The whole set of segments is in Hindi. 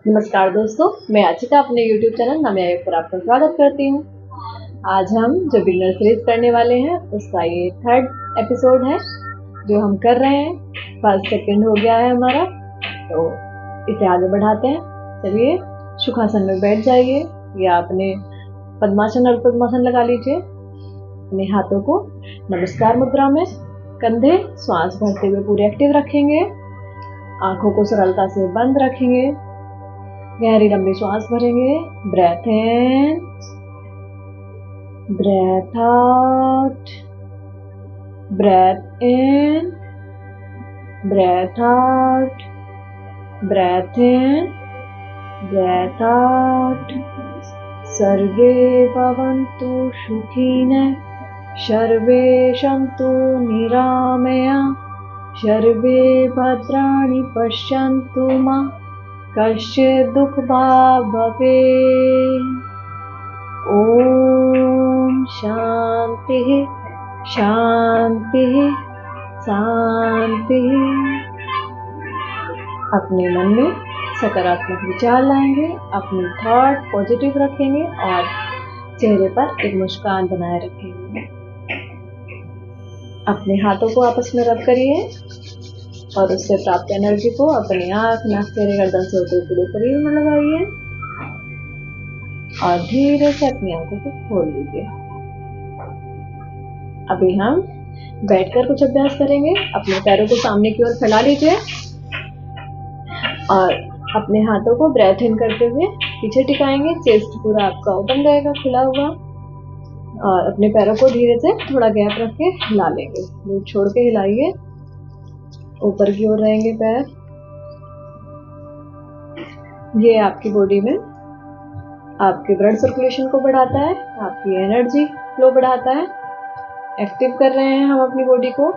नमस्कार दोस्तों, मैं याचिका अपने YouTube चैनल नमः योग पर आपका स्वागत करती हूँ। आज हम जो बिगनर सीरीज करने वाले हैं उसका ये 3rd एपिसोड है जो हम कर रहे हैं। 1st सेकंड हो गया है हमारा, तो इसे आगे बढ़ाते हैं। चलिए सुखासन में बैठ जाइए या अपने पद्मासन और पद्मासन लगा लीजिए। अपने हाथों को नमस्कार मुद्रा में, कंधे श्वास भरते हुए पूरे एक्टिव रखेंगे, आंखों को सरलता से बंद रखेंगे, गहरी लंबी श्वास भरेंगे। Breath in, breathe out, breathe in, breathe out, breathe in, breathe out. सर्वे भवन्तु सुखिनः, सर्वे सन्तु निरामया, सर्वे भद्राणि पश्यन्तु मा कश्चित् दुःखभाग् भवेत्। ओम शांति शांति शांति। अपने मन में सकारात्मक विचार लाएंगे, अपनी थॉट पॉजिटिव रखेंगे और चेहरे पर एक मुस्कान बनाए रखेंगे। अपने हाथों को आपस में रब करिए और उससे प्राप्त एनर्जी को अपनी आंख, नाक, चेहरे, गर्दन से होते पूरे शरीर में लगाइए और धीरे से अपनी आंखों को खोल लीजिए। अभी हम बैठकर कुछ अभ्यास करेंगे। अपने पैरों को सामने की ओर फैला लीजिए और अपने हाथों को ब्रेथ इन करते हुए पीछे टिकाएंगे। चेस्ट पूरा आपका ओपन रहेगा, खुला हुआ, और अपने पैरों को धीरे से थोड़ा गैप रख के हिला लेंगे। दूर छोड़ के हिलाइए, ऊपर की ओर रहेंगे पैर। ये आपकी बॉडी में आपके ब्लड सर्कुलेशन को बढ़ाता है, आपकी एनर्जी फ्लो बढ़ाता है। एक्टिव कर रहे हैं हम अपनी बॉडी को।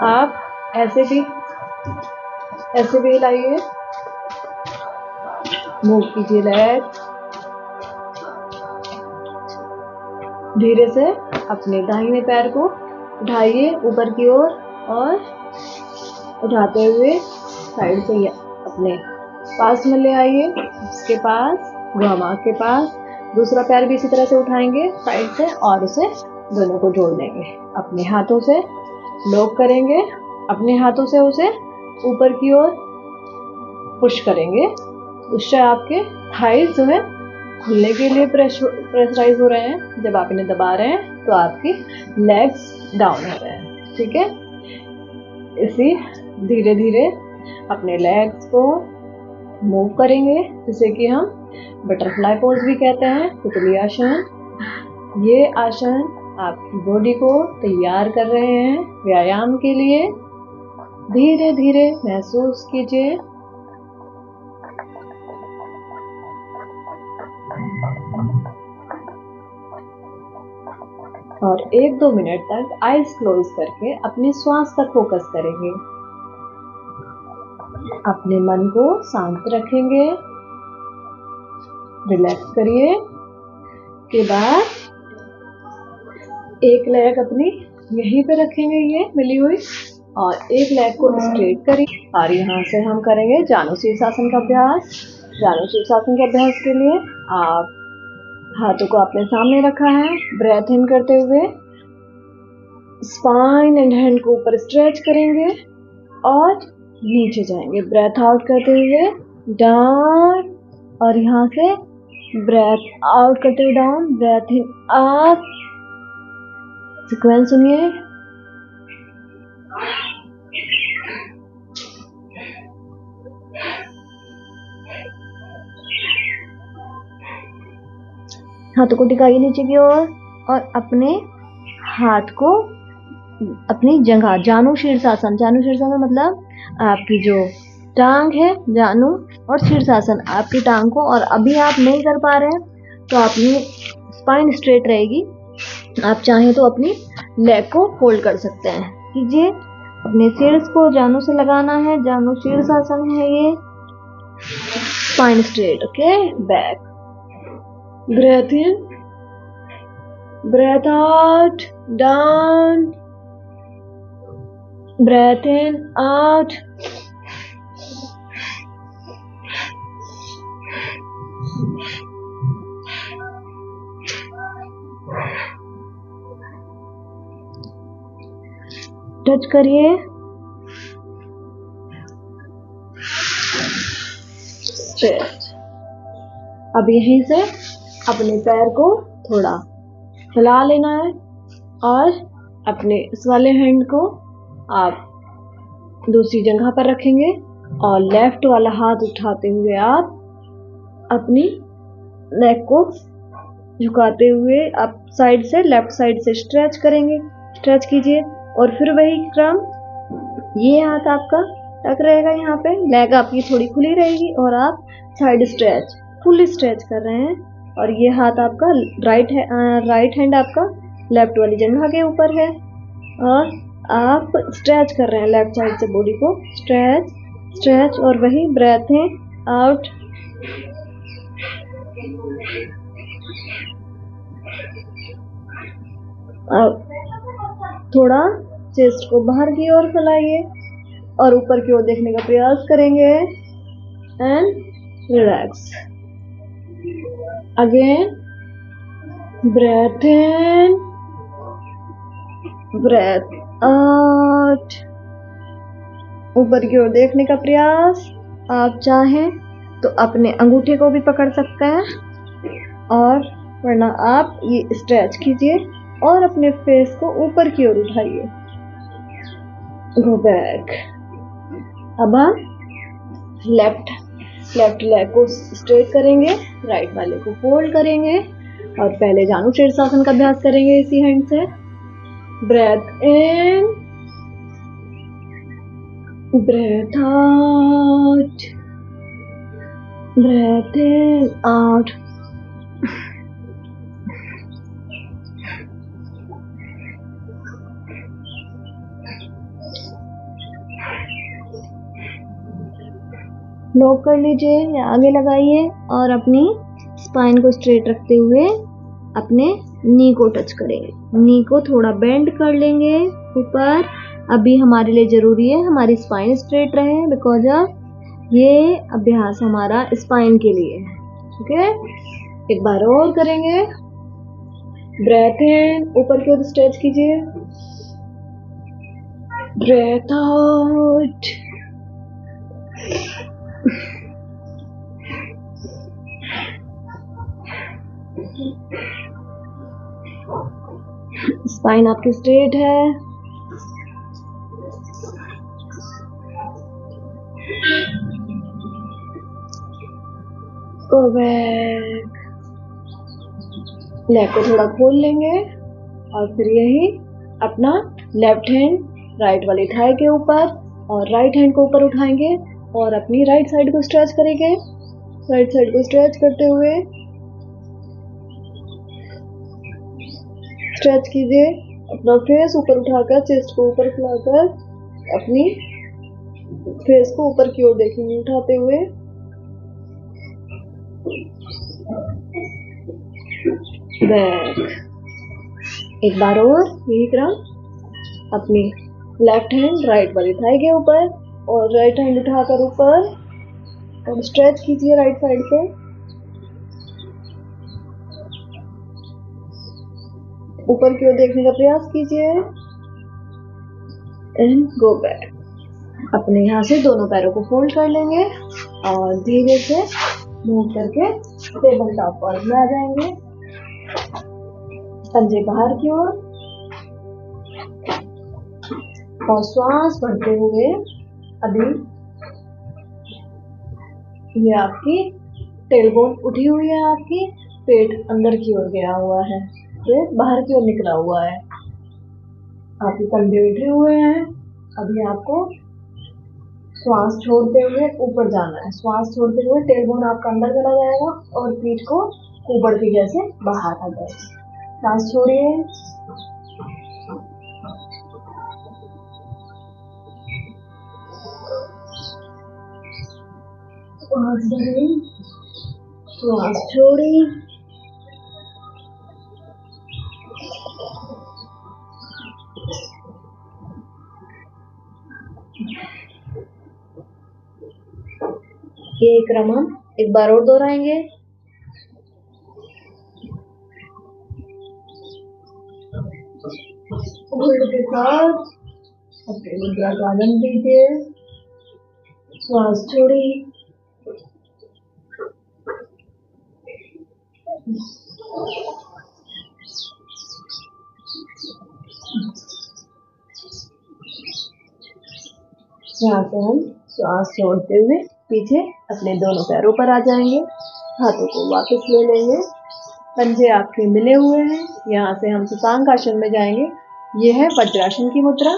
आप ऐसे भी हिलाइए, मूव कीजिए लेग। धीरे से अपने दाहिने पैर को उठाइए ऊपर की ओर और उठाते हुए साइड से अपने पास में ले आइए, उसके पास, गुआमा के पास। दूसरा पैर भी इसी तरह से उठाएंगे साइड से और उसे दोनों को जोड़ देंगे। अपने हाथों से लॉक करेंगे, अपने हाथों से उसे ऊपर की ओर पुश करेंगे। उससे आपके थाइज जो है खुलने के लिए प्रेशराइज हो रहे हैं। जब आप इन्हें दबा रहे हैं तो आपकी लेग्स डाउन हो रहे हैं। ठीक है, इसी धीरे धीरे अपने लेग्स को मूव करेंगे, जिसे कि हम बटरफ्लाई पोज भी कहते हैं, तितली आसन। ये आसन आपकी बॉडी को तैयार कर रहे हैं व्यायाम के लिए। धीरे धीरे महसूस कीजिए। और 1-2 मिनट तक आईज क्लोज करके अपनी श्वास पर फोकस करेंगे। अपने मन को शांत रखेंगे, रिलैक्स करिए। के बाद एक लेग अपनी यहीं पे रखेंगे, ये मिली हुई, और एक लेग को स्ट्रेट करिए। और यहाँ से हम करेंगे जानु शीर्षासन का अभ्यास। जानु शीर्षासन के अभ्यास के लिए आप हाथों को अपने सामने रखा है, ब्रेथ इन करते हुए स्पाइन एंड हैंड को ऊपर स्ट्रेच करेंगे और नीचे जाएंगे। ब्रेथ आउट करते हुए डाउन, और यहाँ से ब्रेथ आउट करते हुए down, breathe in up. Sequence सुनिए। हाथों को टिकाइए नीचे की ओर और अपने हाथ को अपनी जगह, जानु शीर्षासन। जानु शीर्षासन मतलब आपकी जो टांग है, जानु, और शीर्षासन आपकी टांग को। और अभी आप नहीं कर पा रहे हैं तो अपनी स्पाइन स्ट्रेट रहेगी। आप चाहें तो अपनी लेग को फोल्ड कर सकते हैं। कीजिए, अपने शीर्ष को जानु से लगाना है, जानु शीर्षासन है ये। Spine straight, okay. Back, breath in, breath out, down, breath in, out, touch करिए, स्ट्रेच। अब यहीं से अपने पैर को थोड़ा हिला लेना है और अपने इस वाले हैंड को आप दूसरी जगह पर रखेंगे और लेफ्ट वाला हाथ उठाते हुए आप अपनी नेक को झुकाते हुए आप साइड से लेफ्ट साइड से स्ट्रेच करेंगे। स्ट्रेच कीजिए और फिर वही क्रम, ये हाथ आपका टक रहेगा, यहाँ पे लेग आपकी थोड़ी खुली रहेगी और आप साइड स्ट्रेच फुल स्ट्रेच कर रहे हैं और ये हाथ आपका राइट हैंड आपका लेफ्ट वाली जगह के ऊपर है और आप स्ट्रेच कर रहे हैं लेफ्ट साइड से बॉडी को, स्ट्रेच स्ट्रेच और वही ब्रेथ इन आउट। अब थोड़ा चेस्ट को बाहर की ओर फैलाइए और ऊपर की ओर देखने का प्रयास करेंगे and relax. Again breathe in, breathe out. ऊपर की ओर देखने का प्रयास। आप चाहें तो अपने अंगूठे को भी पकड़ सकते हैं और वरना आप ये स्ट्रेच कीजिए और अपने फेस को ऊपर की ओर उठाइए। Go back. अब हम लेफ्ट लेग को स्ट्रेट करेंगे, राइट वाले को फोल्ड करेंगे और पहले जानु शीर्षासन का अभ्यास करेंगे इसी हैंड से। Breathe in, breathe out, breathe in out. Lock कर लीजिए या आगे लगाइए और अपनी स्पाइन को स्ट्रेट रखते हुए अपने नी को टच करेंगे। नी को थोड़ा बेंड कर लेंगे ऊपर। अभी हमारे लिए जरूरी है हमारी स्पाइन स्ट्रेट रहे बिकॉज ये अभ्यास हमारा स्पाइन के लिए है। ठीक है, एक बार और करेंगे। ब्रेथ इन, ऊपर की ओर स्ट्रेच कीजिए, ब्रेथ आउट, स्पाइन आपकी स्ट्रेट है। Go back. लेग को थोड़ा खोल लेंगे और फिर यही अपना लेफ्ट हैंड राइट वाली थाई के ऊपर और राइट हैंड को ऊपर उठाएंगे और अपनी राइट साइड को स्ट्रेच करेंगे। राइट साइड को स्ट्रेच करते हुए स्ट्रेच कीजिए, अपना फेस ऊपर उठाकर चेस्ट को ऊपर फैलाकर अपनी फेस को ऊपर की ओर देखेंगे उठाते हुए। बैक। एक बार और यही क्रम, अपनी लेफ्ट हैंड राइट वाली थाई के ऊपर और राइट हैंड उठाकर ऊपर और स्ट्रेच कीजिए राइट साइड से। ऊपर की ओर देखने का प्रयास कीजिए एंड गो बैक। अपने यहाँ से दोनों पैरों को फोल्ड कर लेंगे और धीरे से मूव करके टेबल टॉप पर में आ जाएंगे। पंजे बाहर की ओर और श्वास भरते हुए अभी ये आपकी टेलबोन उठी हुई है, आपकी पेट अंदर की ओर गया हुआ है, पेट बाहर की ओर निकला हुआ है, आपके कंधे उठे हुए हैं। अभी आपको श्वास छोड़ते हुए ऊपर जाना है। श्वास छोड़ते हुए टेलबोन आपका अंदर चला जाएगा और पीठ को ऊपर की जैसे बाहर आ जाएगा। सांस छोड़िए, श्वास भरी, श्वास छोड़ी। ये क्रम हम एक बार और दोहराएंगे। होल्ड के साथ अपनी मुद्रा का आनंद लीजिए, श्वास छोड़िए। यहाँ से हम श्वास छोड़ते हुए पीछे अपने दोनों पैरों पर आ जाएंगे, हाथों को वापस ले लेंगे, पंजे आपके मिले हुए हैं। यहाँ से हम शशांक आसन में जाएंगे। यह है वज्रासन की मुद्रा।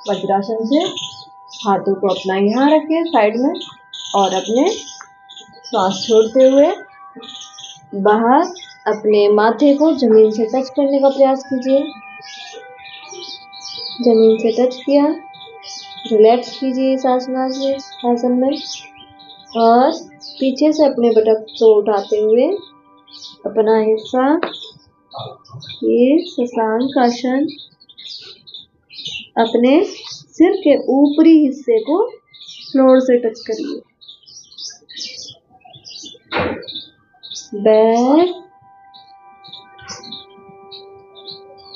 वज्रासन से हाथों को अपना यहाँ रखें साइड में और अपने श्वास छोड़ते हुए बाहर अपने माथे को जमीन से टच करने का प्रयास कीजिए। जमीन से टच किया, रिलैक्स कीजिए इस आसन में और पीछे से अपने बटक को उठाते हुए अपना हिस्सा ये शशांक आसन अपने सिर के ऊपरी हिस्से को फ्लोर से टच करिए। बैक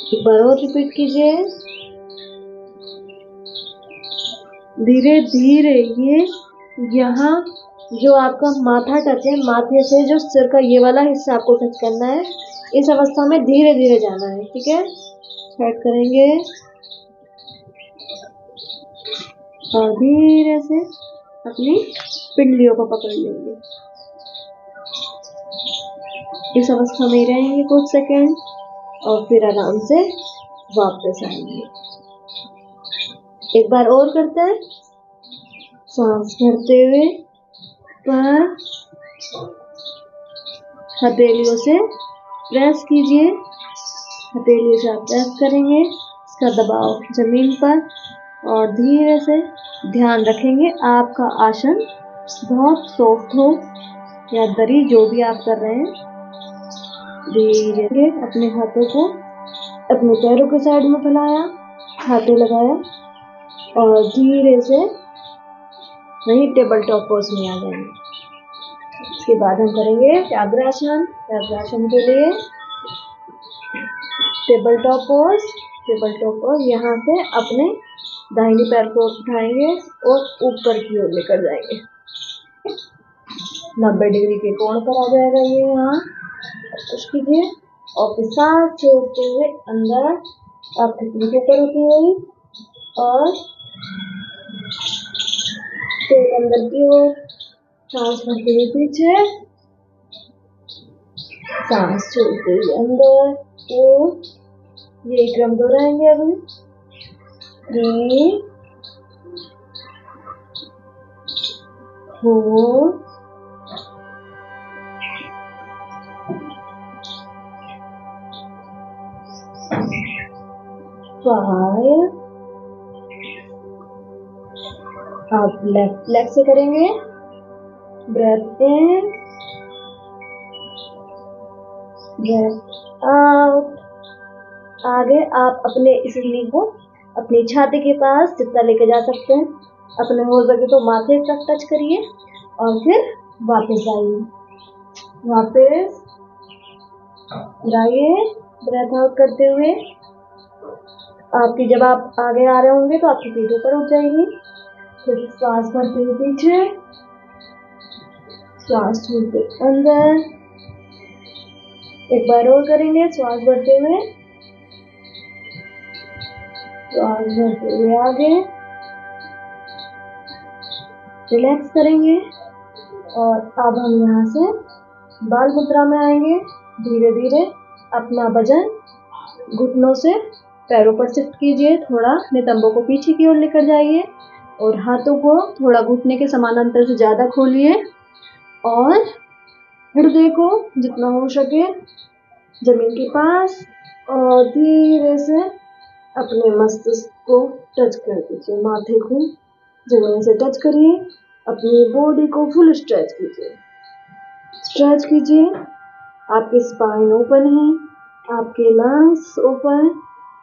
एक बार और रिपीट कीजिए। धीरे धीरे ये यहाँ जो आपका माथा टच है, माथे से जो सिर का ये वाला हिस्सा आपको टच करना है। इस अवस्था में धीरे धीरे जाना है, ठीक है। स्टार्ट करेंगे और धीरे से अपनी पिंडलियों को पकड़ लेंगे। इस अवस्था में रहेंगे कुछ सेकंड और फिर आराम से वापस आएंगे। एक बार और करते हैं। सांस भरते हुए पर हथेलियों से प्रेस कीजिए। हथेलियों से आप प्रेस करेंगे, इसका दबाव जमीन पर और धीरे से ध्यान रखेंगे आपका आसन बहुत सॉफ्ट हो या दरी जो भी आप कर रहे हैं। धीरे अपने हाथों को अपने पैरों के साइड में फैलाया, हाथे लगाया और धीरे से वही टेबल टॉप पोज में आ जाएंगे। इसके बाद हम करेंगे व्याघ्रासन। व्याघ्रासन के लिए टेबल टॉप पोज। यहाँ से अपने दाहिने पैर को उठाएंगे और ऊपर की ओर लेकर जाएंगे। 90 डिग्री के कोण पर आ जाएगा ये। यहाँ कुछ कीजिए और फिर सांस छोड़ते हुए अंदर आप ऊपर उठी हुई और फिर अंदर की ओर सांस भरते हुए पीछे, सांस छोड़ते हुए अंदर। तो ये क्रम दोहराएंगे अभी। 3 4 5। आप लेफ्ट लेग से करेंगे। Breath in, breathe out. आगे आप अपने इस नी को अपनी छाती के पास जितना लेके जा सकते हैं, अपने हो सके तो माथे तक टच करिए और फिर वापस आइए। वापस जाइए ब्रेथ आउट करते हुए। आपकी जब आप आगे आ रहे होंगे तो आपकी पीठ ऊपर उठ जाएगी। फिर श्वास भरते हुए पीछे, श्वास छोड़ते अंदर। एक बार और करेंगे। श्वास भरते हुए, श्वास भरते हुए आगे रिलैक्स करेंगे और अब हम यहाँ से बाल मुद्रा में आएंगे। धीरे धीरे अपना वजन घुटनों से पैरों पर शिफ्ट कीजिए। थोड़ा नितंबों को पीछे की ओर लेकर जाइए और हाथों को थोड़ा घुटने के समानांतर से ज्यादा खोलिए और हृदय को जितना हो सके जमीन के पास और धीरे से अपने मस्तिष्क को टच कर दीजिए। माथे को जमीन से टच करिए। अपनी बॉडी को फुल स्ट्रेच कीजिए। स्ट्रेच कीजिए। आपकी स्पाइन ओपन है, आपके लंग्स ओपन,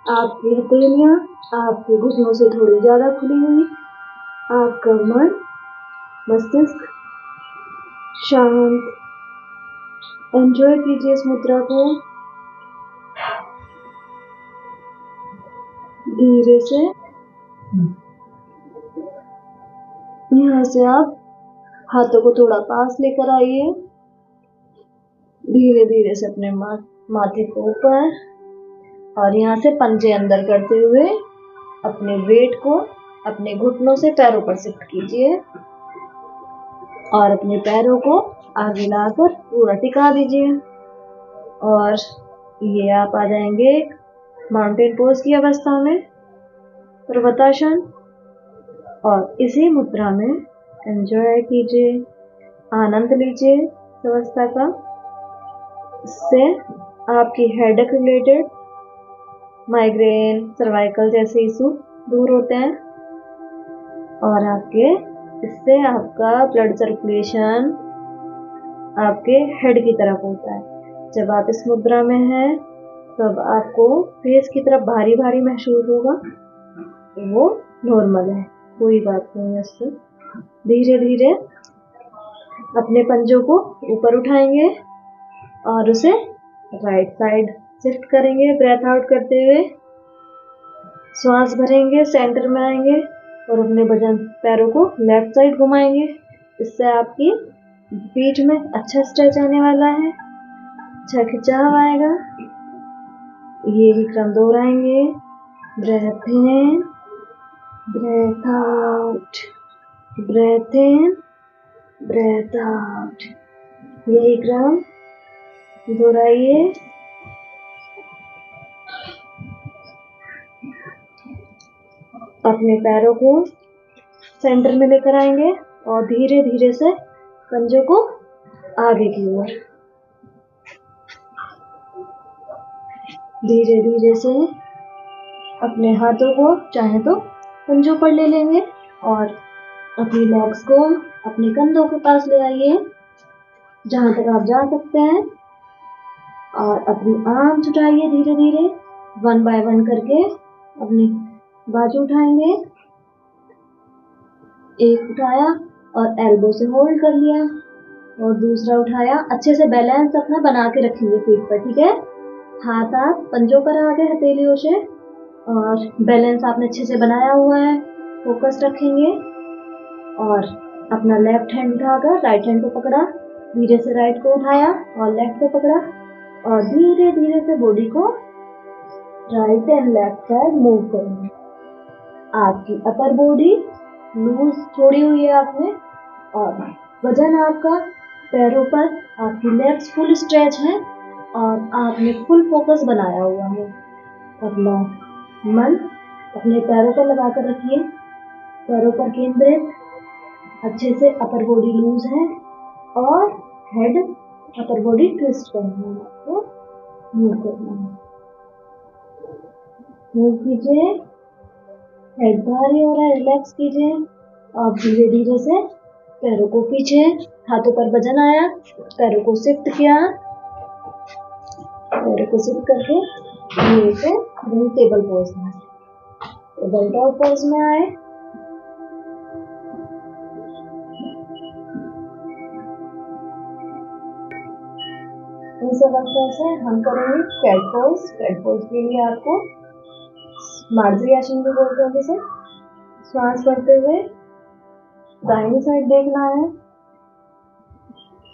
आपकी हथेलियां आपके घुटनों से थोड़ी ज्यादा खुली हुई, आपका मन मस्तिष्क शांत। एंजॉय कीजिए इस मुद्रा को। धीरे से यहाँ से आप हाथों को थोड़ा पास लेकर आइए, धीरे धीरे से अपने माथे को ऊपर, और यहाँ से पंजे अंदर करते हुए अपने वेट को अपने घुटनों से पैरों पर शिफ्ट कीजिए और अपने पैरों को आगे लाकर पूरा टिका दीजिए। और ये आप आ जाएंगे माउंटेन पोज की अवस्था में, पर्वतासन। और इसी मुद्रा में एंजॉय कीजिए, आनंद लीजिए इस अवस्था का। इससे आपकी हेडेक रिलेटेड माइग्रेन, सर्वाइकल जैसे इशू दूर होते हैं और इससे आपका ब्लड सर्कुलेशन आपके हेड की तरफ होता है। जब आप इस मुद्रा में हैं तब आपको फेस की तरफ भारी भारी महसूस होगा, वो नॉर्मल है, कोई बात नहीं है उससे। धीरे धीरे अपने पंजों को ऊपर उठाएंगे और उसे राइट साइड शिफ्ट करेंगे, ब्रेथ आउट करते हुए श्वास भरेंगे, सेंटर में आएंगे और अपने पैरों को लेफ्ट साइड घुमाएंगे। इससे आपकी पीठ में अच्छा स्ट्रेच आने वाला है, अच्छा खिंचाव आएगा। ये भी क्रम दोहराएंगे, breath in, breathe out, breathe in, breathe out. यही क्रम दोहराइए। अपने पैरों को सेंटर में लेकर आएंगे और धीरे धीरे से पंजों को आगे की ओर, धीरे धीरे से अपने हाथों को चाहे तो पंजों पर ले लेंगे और अपनी लेग्स को अपने कंधों के पास ले आइए जहां तक आप जा सकते हैं, और अपनी आर्म्स उठाइए धीरे धीरे, 1 बाय 1 करके अपनी बाजू उठाएंगे। एक उठाया और एल्बो से होल्ड कर लिया और दूसरा उठाया। अच्छे से बैलेंस अपना बना के रखेंगे फीट पर, ठीक है। हाथ आप पंजों पर आगे हथेलियों से, और बैलेंस आपने अच्छे से बनाया हुआ है, फोकस रखेंगे। और अपना लेफ्ट हैंड उठाकर राइट हैंड को पकड़ा, धीरे से राइट को उठाया और लेफ्ट को पकड़ा और धीरे धीरे से बॉडी को right and left side move करेंगे। आपकी अपर बॉडी लूज छोड़ी हुई है आपने, और वजन आपका पैरों पर, आपकी लेग्स फुल स्ट्रेच है और आपने फुल फोकस बनाया हुआ है। अपना मन अपने पैरों पर लगा कर रखिए, पैरों पर केंद्रित, अच्छे से अपर बॉडी लूज है और हेड अपर बॉडी ट्विस्ट करना है, आपको मूव करना है। मूव कीजिए, हेड भारी हो रहा है, रिलैक्स कीजिए। आप धीरे धीरे से पैरों को पीछे, हाथों पर वजन आया, पैरों को शिफ्ट किया, पैरों को शिफ्ट करके धीरे से टेबल पोज में, टेबल टॉप पोज में आए। इस अवस्था से हम करेंगे कैट पोज। कैट पोज के लिए आपको मार्जरी आसन भी बोलते हैं जिसे। श्वास करते हुए दाहिनी साइड देखना है,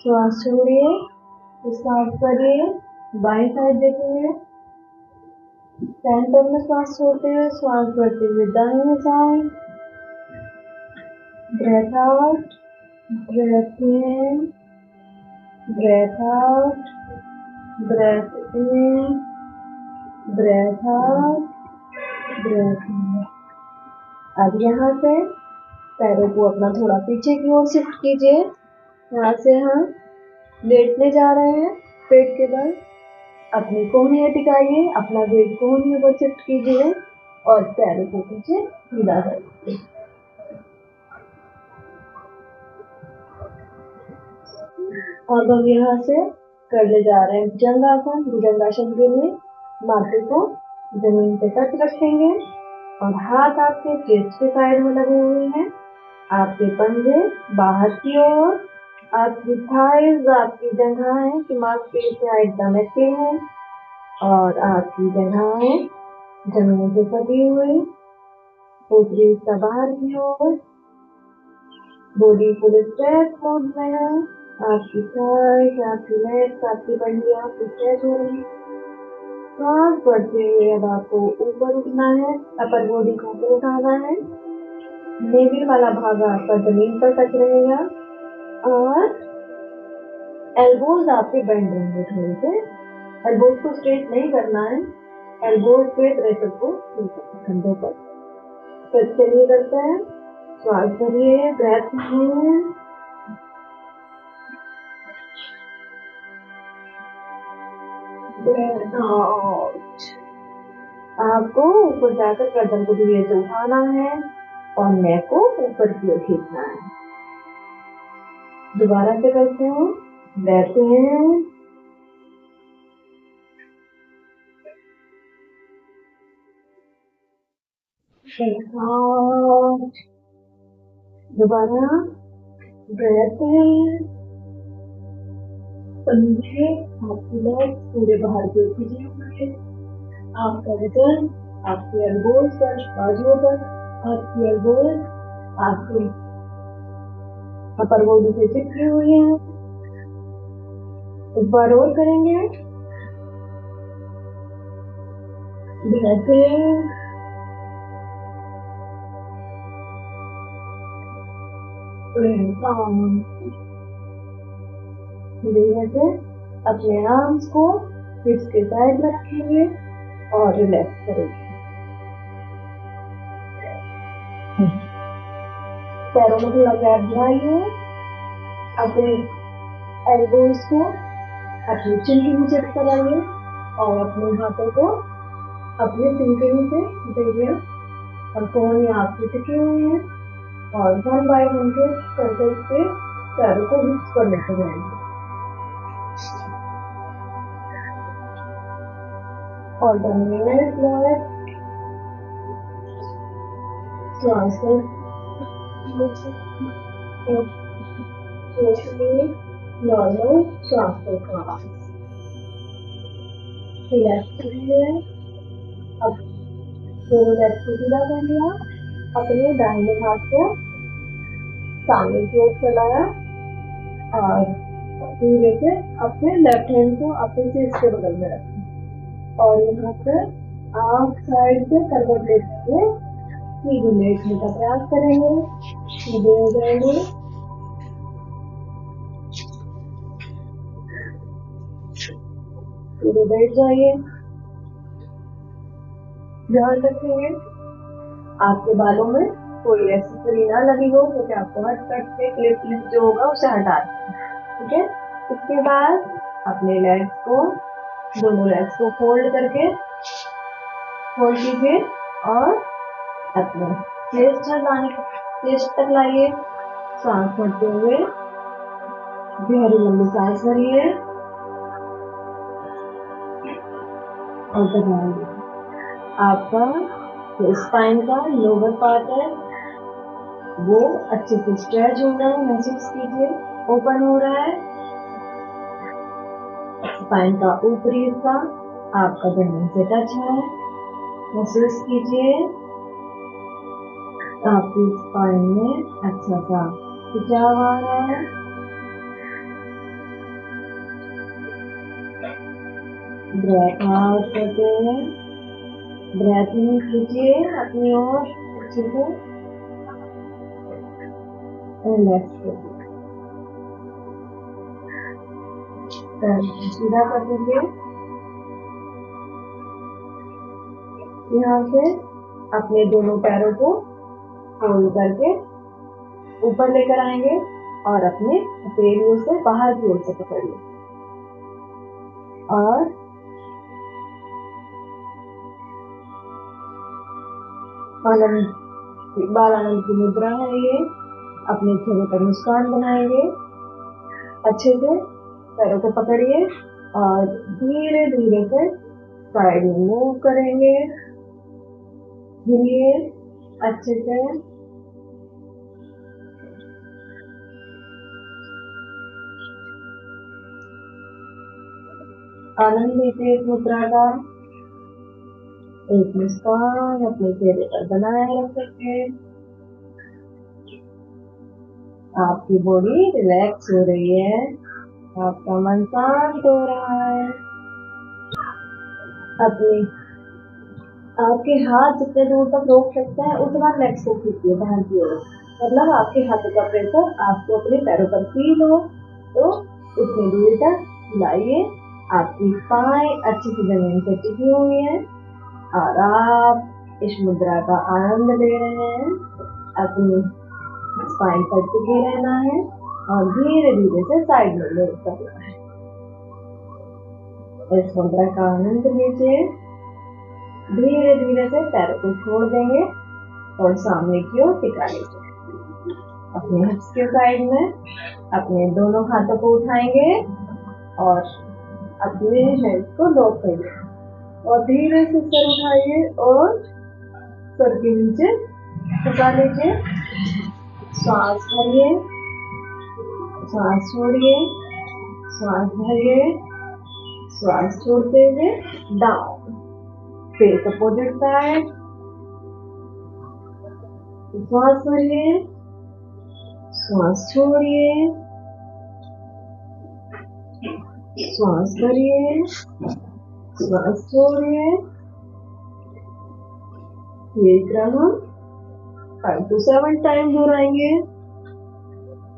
श्वास छोड़िए, श्वास करिए, बाएं साइड देखेंगे, सेंटर में श्वास छोड़ते हुए श्वास भरते हुए दाहिने side, breath out, breathe in, breathe out, breathe in, breathe out, breathe इन। अब यहाँ से पैरों को अपना थोड़ा पीछे की ओर शिफ्ट कीजिए। यहाँ से हम लेटने जा रहे हैं, पेट के बल अपनी कोहनियाँ टिकाइए, अपना वेट कोहनियों पर शिफ्ट कीजिए और पैरों को पीछे सीधा करिए। अब हम यहाँ से करने जा रहे हैं भुजंगासन। भुजंगासन के लिए माथे को जमीन पे टच रखेंगे और हाथ आपके चेस्ट के साइड में लगे हुए हैं, आपके पंजे बाहर की ओर, आपकी थाइज, आपकी जगहें कि मांसपेशियां एकदम एक्टिव हैं और आपकी जगहें जमीन से सटी हुई ऊपरी हिस्सा बाहर की ओर, बॉडी फुल स्ट्रेच मोड में है। आपकी थाइस, आपकी लेग्स, आपकी बंडियां स्ट्रेच हो रही है। सांस बढ़ते हुए अब आपको ऊपर उठना है, अपर बॉडी को ऊपर उठाना है। नेवी वाला भाग आपका जमीन पर टच रहेगा और एल्बोज आपके बेंड रहेंगे थोड़े से। एल्बोज को स्ट्रेट नहीं करना है, एल्बोज स्ट्रेट रहे सबको कंधों पर। फिर चलिए करते हैं, श्वास भरिए, ब्रेथ लीजिए, ब्रेथ आउट। आपको ऊपर जाकर गर्दन को धीरे से उठाना है और नेक को ऊपर की ओर खींचना है। दोबारा से करते हैं, ब्रेथ इन, ब्रेथ आउट। दोबारा ब्रेथ इन, कंधे आपकी लेग्स पूरे बाहर की ओर खींचे हुए, आपका वजन आपके एल्बोज पर, बाजुओं पर, आपकी एल्बोज आपके अपर बॉडी से चिपकी हुई है। एक बार और करेंगे, ब्रेथ इन, ब्रेथ आउट। धीरे से अपने आर्म्स को हिप्स के साइड में रखेंगे और रिलैक्स करेंगे। पैरों में थोड़ा गैप बढ़ाइए, अपने एल्बोज को अपनी चिन के नीचे लगाइए और अपने हाथों को अपने चिन के नीचे दीजिए और कोहनी आपकी टिकी हुई है और 1 बाय 1 के करके उसके पैरों को हिप्स पर लेकर जाएंगे। ऑल्टरनेट लेग, श्वास नॉर्मल श्वास रिलैक्स करिए। अब दोनों लेग्स को सीधा कर लिया, अपने दाहिने हाथ को सामने की ओर चलाया और धीरे से अपने लेफ्ट हैंड को अपने चेस्ट के बगल में रखें और यहाँ पर आप साइड से करवट लेते हुए सीधे लेटने का प्रयास करेंगे, सीधे हो जाएंगे। सीधे बैठ जाइए। ध्यान रखेंगे आपके बालों में कोई एक्सेसरी ना लगी हो, क्योंकि आपको हट कट से क्लिप जो होगा उसे हटा दें। ठीक है, इसके बाद अपने लेग्स को, दोनों लेग्स को फोल्ड करके फोल्ड कीजिए और अपने चेस्ट तक लाइए। सांस भरते हुए गहरी लंबी सांस भरिए और दबाइए। आपका जो स्पाइन का लोअर पार्ट है वो अच्छे से स्ट्रेच हो रहा है, महसूस कीजिए, ओपन हो रहा है। स्पाइन का ऊपरी हिस्सा आपका जमीन से टच है, महसूस कीजिए। आपकी स्पाइन में अच्छा सा खिंचाव आ रहा है। ब्रेथ आउट करते हुए ब्रेथ इन कीजिए अपनी ओर अच्छे से, रिलैक्स करिए। सीधा कर दीजिए। यहाँ से अपने दोनों पैरों को फोल्ड करके ऊपर लेकर आएंगे और अपने हथेलियों से बाहर की ओर से पकड़िए और बालानंद की मुद्रा है ये। अपने चेहरे पर मुस्कान बनाएंगे, अच्छे से पैरों को पकड़िए और धीरे धीरे से साइड में मूव करेंगे। हिलिए अच्छे से। आनंद लीजिए इस मुद्रा का। एक मुस्कान अपने चेहरे पर बनाए रख सके। आपकी बॉडी रिलैक्स हो रही है, आपका मन शांत हो रहा है। अपने आपके हाथ जितने दूर तक रोक सकते हैं उतना लेग्स को खींचिए बाहर की ओर। मतलब आपके हाथों का प्रेशर आपको अपने पैरों पर फील हो तो उतनी दूर तक हिलाइए। आपकी पाएं अच्छी से जमीन से टिकी हुई है और आप इस मुद्रा का आनंद ले रहे हैं। अपनी स्पाइन पर टिके रहना है और धीरे धीरे से साइड में मूव करना है। इस मुद्रा का आनंद लीजिए। धीरे धीरे से पैरों को छोड़ देंगे और सामने की ओर टिका लीजिए। अपने हिप्स के साइड में अपने दोनों हाथों को उठाएंगे और अपने हेड को लॉक करिए और धीरे से सर उठाइए और सर के नीचे झुका लीजिए। सांस भरिए, सांस छोड़िए, सांस भरिए, सांस छोड़ते हुए डाउन। Face opposite side. सांस भरिए, सांस छोड़िए, सांस भरिए, सांस छोड़िए। ये क्रम 5 to 7 टाइम दोहराएंगे।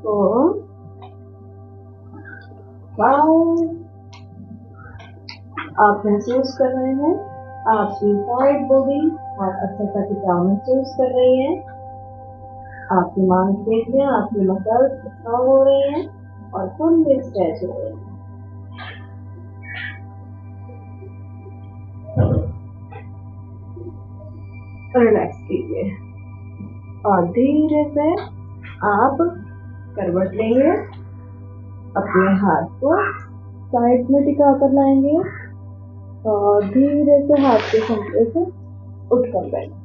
तो 5 आप महसूस कर रहे हैं आपकी साइड बॉडी आप अच्छा सा खिंचाव महसूस कर रही है। आपकी मांसपेशियां आपकी मसल्स स्ट्रॉन्ग हो रही हैं और फुल्ली स्ट्रेच हो रही हैं। रिलैक्स कीजिए और धीरे से आप करवट लेंगे। अपने हाथ को साइड में टिका कर लाएंगे और धीरे से हाथ के संतरे से उठकर बैठेंगे।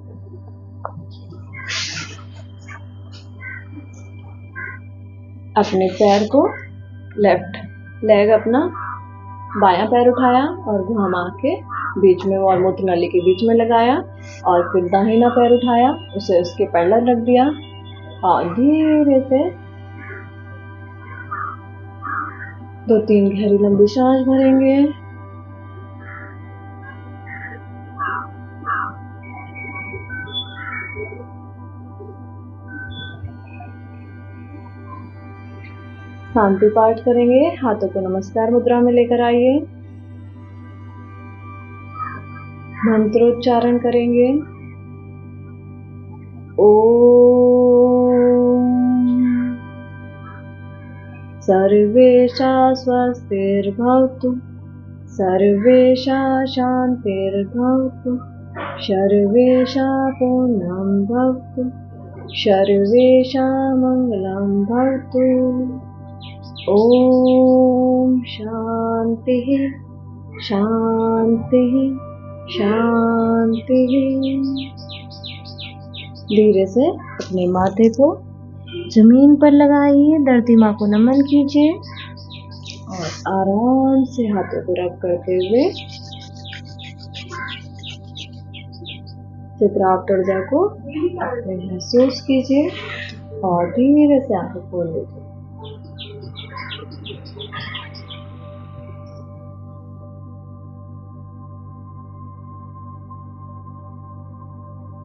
अपने पैर को लेफ्ट लेग अपना बायां पैर उठाया और घुमा के बीच में मलमूत्र नली के बीच में लगाया और फिर दाहिना पैर उठाया उसे उसके पैरेलल रख दिया और धीरे से 2-3 गहरी लंबी सांस भरेंगे। शांति पाठ करेंगे। हाथों को नमस्कार मुद्रा में लेकर आइए। मंत्रोच्चारण करेंगे। ओम सर्वेषां स्वस्तिर्भवतु, सर्वेषां शान्तिर्भवतु, सर्वेषां पूर्णं भवतु, सर्वेषां मङ्गलं भवतु। ओम शांति शांति शांति। धीरे से अपने माथे को जमीन पर लगाइए, धरती माँ को नमन कीजिए और आराम से हाथों को रब करते हुए चित्राप्त ऊर्जा को अपने महसूस कीजिए और धीरे से आंखें खोल लीजिए।